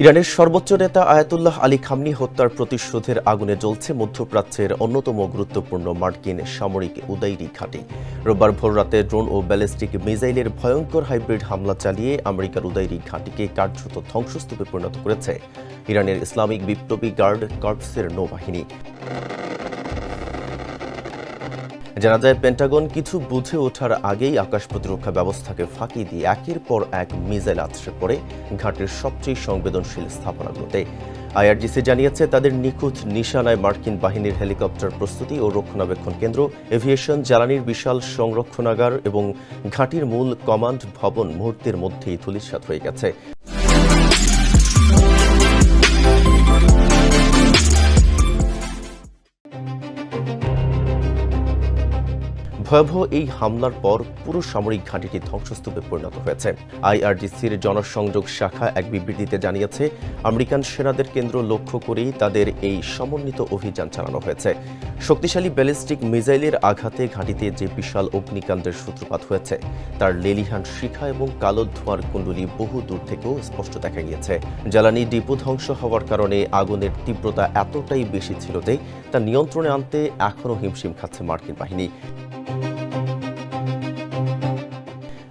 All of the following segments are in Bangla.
ইরানের সর্বোচ্চ নেতা আয়াতুল্লাহ আলী খামনি হত্যার প্রতিশোধের আগুনে জ্বলছে মধ্যপ্রাচ্যের অন্যতম গুরুত্বপূর্ণ মার্কিন সামরিক উদাইরি ঘাঁটি। রোববার ভোররাতে ড্রোন ও ব্যালিস্টিক মিসাইলের ভয়ঙ্কর হাইব্রিড হামলা চালিয়ে আমেরিকার উদাইরি ঘাঁটিকে কার্যত ধ্বংসস্তূপে পরিণত করেছে ইরানের ইসলামিক বিপ্লবী গার্ড কর্পসের নৌবাহিনী। জানা যায়, পেন্টাগন কিছু বুঝে ওঠার আগেই আকাশ প্রতিরক্ষা ব্যবস্থাকে ফাঁকি দিয়ে একের পর এক মিসাইল আছড়ে পড়ে ঘাঁটির সবচেয়ে সংবেদনশীল স্থাপনাগুলোতে। আইআরজিসি জানিয়েছে, তাদের নিখুঁত নিশানায় মার্কিন বাহিনীর হেলিকপ্টার প্রস্তুতি ও রক্ষণাবেক্ষণ কেন্দ্র, এভিয়েশন, জ্বালানির বিশাল সংরক্ষণাগার এবং ঘাঁটির মূল কমান্ড ভবন মুহূর্তের মধ্যেই ধূলিসাৎ হয়ে গেছে। ভয়াবহ এই হামলার পর পুরো সামরিক ঘাঁটিটি ধ্বংসস্তূপে পরিণত হয়েছে। আইআরজিসির জনসংযোগ শাখা এক বিবৃতিতে জানিয়েছে, আমেরিকান সেনাদের কেন্দ্র লক্ষ্য করেই তাদের এই সমন্বিত অভিযান চালানো হয়েছে। শক্তিশালী ব্যালিস্টিক মিসাইলের আঘাতে ঘাঁটিতে যে বিশাল অগ্নিকাণ্ডের সূত্রপাত হয়েছে তার লেলিহান শিখা এবং কালো ধোঁয়ার কুণ্ডলী বহু দূর থেকেও স্পষ্ট দেখা গিয়েছে। জ্বালানি ডিপো ধ্বংস হওয়ার কারণে আগুনের তীব্রতা এতটাই বেশি ছিল যে তা নিয়ন্ত্রণে আনতে এখনও হিমশিম খাচ্ছে মার্কিন বাহিনী।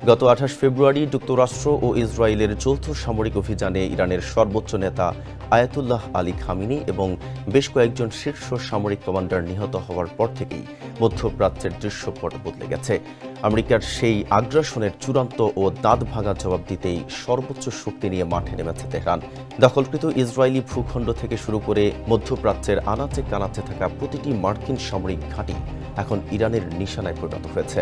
গত 28 ফেব্রুয়ারি যুক্তরাষ্ট্র ও ইসরায়েলের যৌথ সামরিক অভিযানে ইরানের সর্বোচ্চ নেতা আয়াতুল্লাহ আলী খামিনি এবং বেশ কয়েকজন শীর্ষ সামরিক কমান্ডার নিহত হওয়ার পর থেকেই মধ্যপ্রাচ্যের দৃশ্যপট বদলে গেছে। আমেরিকার সেই আগ্রাসনের চূড়ান্ত ও দাঁত ভাঙা জবাব দিতেই সর্বোচ্চ শক্তি নিয়ে মাঠে নেমেছে তেহরান। দখলকৃত ইসরায়েলি ভূখণ্ড থেকে শুরু করে মধ্যপ্রাচ্যের আনাচে কানাচে থাকা প্রতিটি মার্কিন সামরিক ঘাঁটি এখন ইরানের নিশানায় পরিণত হয়েছে।